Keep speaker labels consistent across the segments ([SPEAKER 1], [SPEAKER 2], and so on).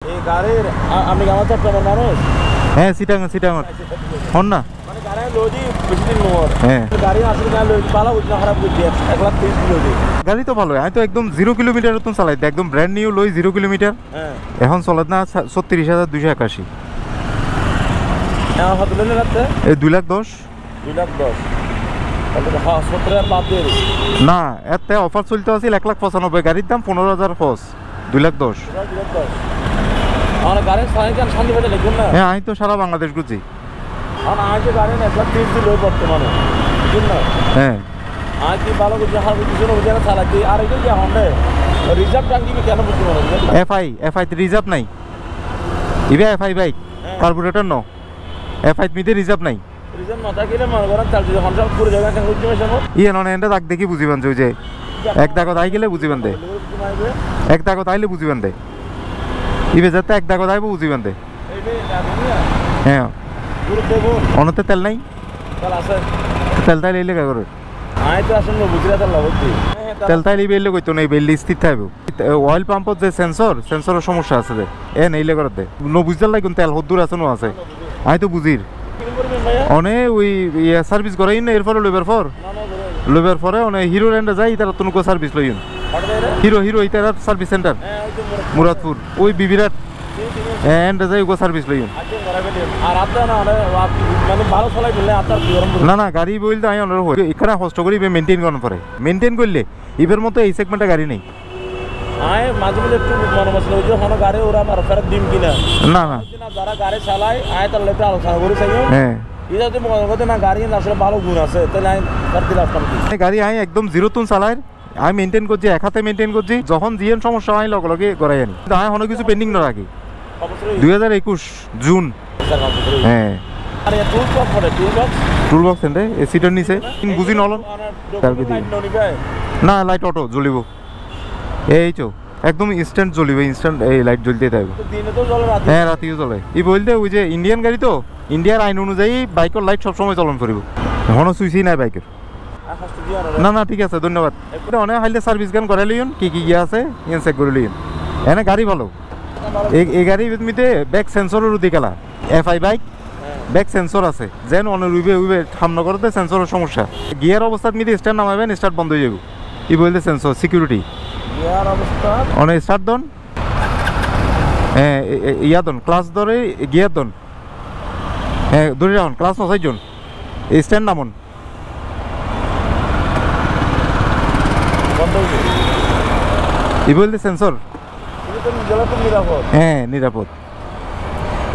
[SPEAKER 1] এই গাড়ির আমি আমার চট্টগ্রামের মানুষ।
[SPEAKER 2] হ্যাঁ সিটাঙ্গর হন না
[SPEAKER 1] মানে গাড়ি লদি বেশি দিন মোর।
[SPEAKER 2] হ্যাঁ
[SPEAKER 1] গাড়ি আসলে গাড়ি লদি ভালো বুঝনা খারাপ বুঝি 1,30,000 লদি।
[SPEAKER 2] গাড়ি তো ভালো, আমি তো একদম 0 কিলোমিটার তো চালাই, একদম ব্র্যান্ড নিউ লই 0 কিলোমিটার।
[SPEAKER 1] হ্যাঁ
[SPEAKER 2] এখন চলে না 36,281।
[SPEAKER 1] হ্যাঁ কত লইলে রাতে?
[SPEAKER 2] এই 2,10,000।
[SPEAKER 1] 2,10,000 তাহলে হাসপাতালে বাদ দিয়ে
[SPEAKER 2] না এতে অফার চলতে আছে 1,95,000, গাড়ির দাম 15,000 খরচ 2,10,000।
[SPEAKER 1] 2,10,000 আমার গাড়ি সাইকেল শান্তি পেতে লিখুন না।
[SPEAKER 2] হ্যাঁ আমি তো সারা বাংলাদেশ ঘুরছি।
[SPEAKER 1] আর আজ যে গাড়ি 1,30,000 লই বর্তমানে বুঝুন না।
[SPEAKER 2] হ্যাঁ
[SPEAKER 1] আজ কি ভালো বুঝে হার বুঝে বুঝে চালাচ্ছি। আর এই যে হন্ডে রিজার্ভ টাঙ্কি কেন বুঝতে পারো?
[SPEAKER 2] এফআই রিজার্ভ নাই, ইবে এফআই বাইক কার্বোরেটর ন, এফআই মিতে রিজার্ভ নাই।
[SPEAKER 1] রিজার্ভ না থাকলে মনে করেন চালছে যখন সব পুরো জায়গা কেন বুঝতে পারছো?
[SPEAKER 2] ইয়ে নন এন্ড দাগ দেখি বুঝিবেন যে এক দাগত আই গেলে বুঝিবেন দে, এক দাগত আইলে বুঝিবেন দে, ইবে যাতে এক দাগত আইব বুঝিবেন দে। হ্যাঁ অনতে তেল নাই, তেল তাই লইলে কা করে
[SPEAKER 1] আই তো আসলে বুঝিরা তেল লাগতি।
[SPEAKER 2] তেল তাই লইবে এলে কইতো না, এই বেল স্থির থাকবে। অয়েল পাম্পত যে সেন্সরের সমস্যা আছে দে, এ নেইলে করে দে ন বুঝদার লাগুন তেল হদ্দুর আছে নো আছে। আই তো বুঝির অনে ওই সার্ভিস করাই না, এরপরে লইবার পরে অনে হিরো রেন্ডে যাই, তারা তো কোনো সার্ভিস লইন। হিরো ইতার সার্ভিস সেন্টার মুরাদপুর ওই বিবিরাট এন্ডে যাই ওগো সার্ভিস লইন।
[SPEAKER 1] আর আপনি না মানে ভালো চলাই দিলে আপনার কি গরম?
[SPEAKER 2] না গাড়ি বলতে আমি অনার হই এখানে কষ্ট করি মেইনটেইন করার পরে, মেইনটেইন করলে ইবের মতো এই সেগমেন্টে গাড়ি নেই।
[SPEAKER 1] আয় মাঝে মাঝে একটু মনে মশলা ওই যে কোনো গাড়ি ওরা আর ফেরত দিম কিনা
[SPEAKER 2] না
[SPEAKER 1] যারা গাড়ি চালায় আয় তার একটু আলোচনা করি চাই।
[SPEAKER 2] হ্যাঁ
[SPEAKER 1] এটা তো মনে করতে না গাড়ি আসলে ভালো গুণ আছে, তাহলে আমি তার দিলে আপনার কি
[SPEAKER 2] গাড়ি আমি একদম 0 তুন চালাই, আমি মেইনটেইন করছি, এক হাতে মেইনটেইন করছি। যখন জিএন সমস্যা হয় লগে লগে গড়াই আনি, কিন্তু আমি কোনো কিছু পেন্ডিং না রাখি। 2021 জুন। হ্যাঁ
[SPEAKER 1] আর এই টুলবক্স পড়ে
[SPEAKER 2] টুলবক্স এন্ডে এসিটার নিচে বুঝি নলন তারপরে না লাইট অটো জ্বলিব, এই তো একদম ইনস্ট্যান্ট জ্বলিব, ইনস্ট্যান্ট এই লাইট জ্বলতে থাকবে।
[SPEAKER 1] দিনে তো জ্বলে রাতে?
[SPEAKER 2] হ্যাঁ রাতেও জ্বলে। ই বলতে ওই যে ইন্ডিয়ান গাড়ি তো, ইন্ডিয়ার আইন অনুযায়ী বাইকের লাইট সবসময় চলন করিব, এখনো সুইচই নাই বাইকের। না ঠিক আছে ধন্যবাদ। অনেক হাইলে সার্ভিস গান করে লিয়ন, কি গিয়ে আছে ইন চেক করে লিয়ন। এনে গাড়ি ভালো, এই গাড়ি মিতে ব্যাক সেন্সরের দিকেলা এফআই বাইক ব্যাক সেন্সর আছে, যেন অনেক উইবে সামনে করতে সেন্সরের সমস্যা। গিয়ার অবস্থাত মিতে স্টার্ট নামাবেন, স্টার্ট বন্ধ হয়ে যাব। ই বলতে সেন্সর সিকিউরিটি
[SPEAKER 1] গিয়ার অবস্থা
[SPEAKER 2] অনেক স্টার্ট দন, হ্যাঁ ইয়া দন ক্লাস ধরে গিয়ার দন, হ্যাঁ ধরে রাখুন ক্লাস নসাইজন স্ট্যান্ড নামন
[SPEAKER 1] বন্ধ হয়ে যাবে।
[SPEAKER 2] ই বলতে সেন্সর হ্যাঁ নিরাপদ।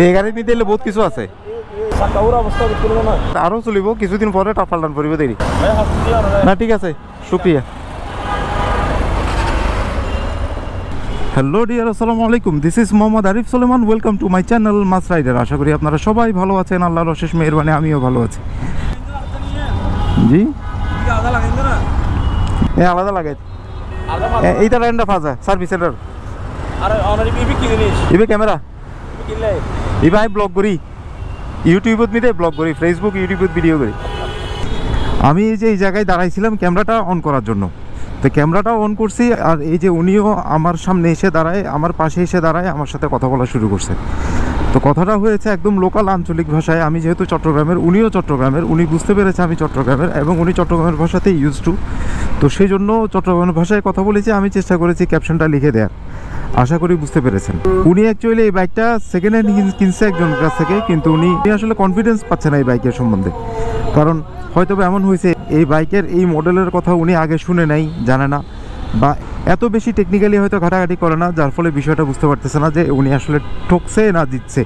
[SPEAKER 2] এই গাড়ির মধ্যে এলে বহুত কিছু আছে, আরো চলিব কিছুদিন পরে টাফাল্টান পরিব দেরি। না ঠিক আছে শুক্রিয়া। হ্যালো ডিয়ার আসসালামু আলাইকুম, this is Mohammad Arif Suleman, welcome to my channel Mass Rider. আশা করি আপনারা সবাই ভালো আছেন, আল্লাহর অশেষ মেহেরবানি আমিও ভালো আছি। জি হ্যাঁ আলাদা লাগাই এইটা রেন্ডা ফাজা সার্ভিস সেন্টার। ইবে ক্যামেরা ইবে আমি ব্লগ করি, ইউটিউবত মিতে ব্লগ করি, ফেসবুক ইউটিউবত ভিডিও করি। আমি এই যে এই জায়গায় দাঁড়াইছিলাম ক্যামেরাটা অন করার জন্য, তো ক্যামেরাটা অন করছি, আর এই যে উনিও আমার সামনে এসে দাঁড়ায়, আমার পাশে এসে দাঁড়ায়, আমার সাথে কথা বলা শুরু করছে। তো কথাটা হয়েছে একদম লোকাল আঞ্চলিক ভাষায়। আমি যেহেতু চট্টগ্রামের, উনিও চট্টগ্রামের, উনি বুঝতে পেরেছে আমি চট্টগ্রামের এবং উনি চট্টগ্রামের ভাষাতে ইউজ টু, তো সেই জন্য চট্টগ্রামের ভাষায় কথা বলেছি। আমি চেষ্টা করেছি ক্যাপশনটা লিখে দেওয়ার, আশা করি বুঝতে পেরেছেন। উনি অ্যাকচুয়ালি এই বাইকটা সেকেন্ড হ্যান্ড কিনছে একজনের কাছ থেকে, কিন্তু উনি আসলে কনফিডেন্স পাচ্ছে না এই বাইকের সম্বন্ধে, কারণ হয়তো এমন হয়েছে এই বাইকের এই মডেলের কথা উনি আগে শুনে নাই, জানে না, বা এত বেশি টেকনিক্যালি হয়তো ঘাটাঘাটি করে না, যার ফলে বিষয়টা বুঝতে পারতেছে না যে উনি আসলে ঠকছে না জিতছে,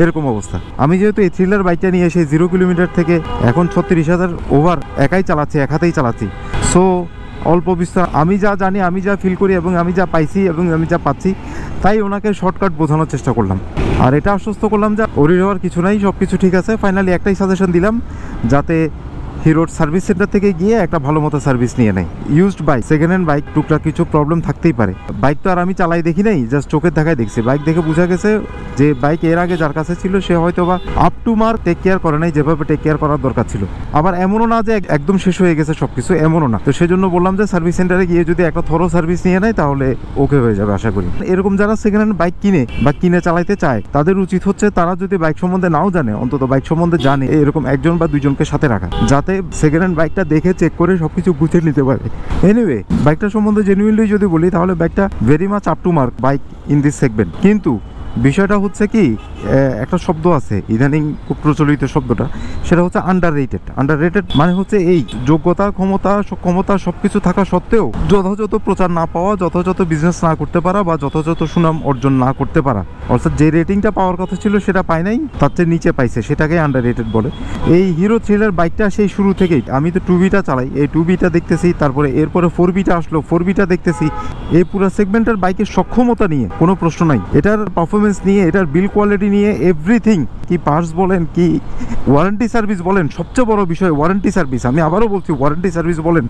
[SPEAKER 2] এরকম অবস্থা। আমি যেহেতু এই থ্রিলার বাইকটা নিয়ে সেই 0 কিলোমিটার থেকে এখন 36,000 ওভার একাই চালাচ্ছি, এক হাতেই চালাচ্ছি, সো অল্প বিস্তার আমি যা জানি, আমি যা ফিল করি এবং আমি যা পাইছি এবং আমি যা পাচ্ছি, তাই ওনাকে শর্টকাট বোঝানোর চেষ্টা করলাম। আর এটা আশ্বস্ত করলাম যে ওরির হওয়ার কিছু নাই, সব কিছু ঠিক আছে। ফাইনালি একটাই সাজেশন দিলাম, যাতে হিরোর সার্ভিস সেন্টার থেকে গিয়ে একটা ভালো মতো সার্ভিস নিয়ে নেয়। Used bike, second hand bike, টুকটাক কিছু প্রবলেম থাকতেই পারে। বাইক তো আর আমি চালাই দেখি নাই, জাস্ট চোখের দেখায় দেখছি। বাইক দেখে বোঝা গেছে যে বাইক এর আগে যার কাছে ছিল সে হয়তো বা up to mark take care করে নাই যেভাবে টেক কেয়ার করার দরকার ছিল। আবার এমনও না যে একদম শেষ হয়ে গেছে সবকিছু, এমনও না। তো সেজন্য বললাম যে সার্ভিস সেন্টারে গিয়ে যদি একটা থরো সার্ভিস নিয়ে নেয় তাহলে ওকে হয়ে যাবে আশা করি। এরকম যারা সেকেন্ড হ্যান্ড বাইক কিনে বা কিনে চালাইতে চায় তাদের উচিত হচ্ছে তারা যদি বাইক সম্বন্ধে নাও জানে, অন্তত বাইক সম্বন্ধে জানে এরকম একজন বা দুইজনকে সাথে রাখা, যাতে সেকেন্ড হ্যান্ড বাইকটা দেখে চেক করে সবকিছু গুছিয়ে নিতে পারে। এনিওয়ে, বাইকটা সম্বন্ধে জেনুইনলি যদি বলি তাহলে বাইকটা very much up to mark bike in this segment. কিন্তু বিষয়টা হচ্ছে কি, একটা শব্দ আছে ইদানিং খুব প্রচলিত শব্দটা, সেটা হচ্ছে আন্ডার রেটেড। আন্ডার রেটেড মানে হচ্ছে এই যোগ্যতা ক্ষমতা সবকিছু থাকা সত্ত্বেও যথাযথ প্রচার না পাওয়া, যথাযথ বিজনেস না করতে পারা বা যথাযথ সুনাম অর্জন না করতে পারা, অর্থাৎ যে রেটিংটা পাওয়ার কথা ছিল সেটা পায় নাই, তার চেয়ে নিচে পাইছে, সেটাকে আন্ডার রেটেড বলে। এই হিরো থ্রিলার বাইকটা সেই শুরু থেকেই, আমি তো 2B চালাই, এই 2B দেখতেছি, তারপরে এরপরে 4B আসলো, 4B দেখতেছি। এই পুরো সেগমেন্টের বাইকের সক্ষমতা নিয়ে কোনো প্রশ্ন নাই, এটার পারফরমেন্স নিয়ে, এটার বিল কোয়ালিটি নিয়ে, এভরিথিং, কি পার্টস বলেন, কি ওয়ারেন্টি সার্ভিস বলেন, সবচেয়ে বড় বিষয় ওয়ারেন্টি সার্ভিস। আমি আবারও বলছি, ওয়ারেন্টি সার্ভিস বলেন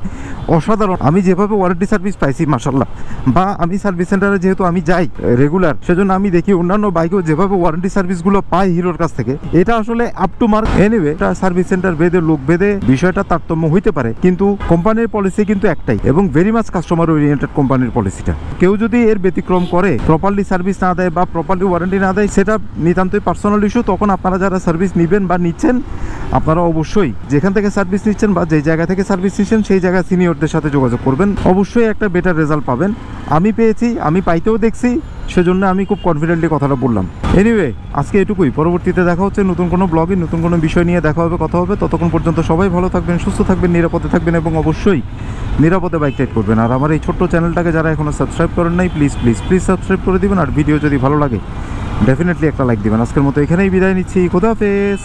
[SPEAKER 2] অসাধারণ। আমি যেভাবে ওয়ারেন্টি সার্ভিস পাইছি মাশাআল্লাহ, বা আমি সার্ভিস সেন্টারে যেহেতু আমি যাই রেগুলার, সেজন্য আমি দেখি অন্যান্য বাইকেও যেভাবে ওয়ারেন্টি সার্ভিসগুলো পাই হিরোর কাছ থেকে, এটা আসলে আপ টু মার্ক। এনিওয়ে, এটা সার্ভিস সেন্টার ভেদে, লোক ভেদে বিষয়টা তারতম্য হইতে পারে, কিন্তু কোম্পানির পলিসি কিন্তু একটাই, এবং ভেরি মাচ কাস্টমার ওরিয়েন্টেড কোম্পানির পলিসিটা। কেউ যদি এর ব্যতিক্রম করে, প্রপারলি সার্ভিস না দেয় বা প্রপারলি ওয়ারেন্টি না দেয়, সেটা নিতান্তই পার্সোনাল ইস্যু। তখন আপনারা যারা সার্ভিস নেবেন বা নিচ্ছেন, আপনারা অবশ্যই যেখান থেকে সার্ভিস নিচ্ছেন বা যে জায়গা থেকে সার্ভিস নিচ্ছেন সেই জায়গায় সিনিয়রদের সাথে যোগাযোগ করবেন, অবশ্যই একটা বেটার রেজাল্ট পাবেন। আমি পেয়েছি, আমি পাইতেও দেখছি, সেজন্য আমি খুব কনফিডেন্টলি কথাটা বললাম। এনিওয়ে, আজকে এটুকুই। পরবর্তীতে দেখা হচ্ছে নতুন কোনো ব্লগে, নতুন কোনো বিষয় নিয়ে দেখা হবে, কথা হবে। ততক্ষণ পর্যন্ত সবাই ভালো থাকবেন, সুস্থ থাকবেন, নিরাপদে থাকবেন এবং অবশ্যই নিরাপদে বাইক রাইড করবেন। আর আমার এই ছোট্ট চ্যানেলটাকে যারা এখনো সাবস্ক্রাইব করেন নাই, প্লিজ প্লিজ প্লিজ সাবস্ক্রাইব করে দিবেন। আর ভিডিও যদি ভালো লাগে ডেফিনেটলি একটা লাইক দিবেন। আজকের মতো এখানেই বিদায় নিচ্ছি। খোদা হাফেজ।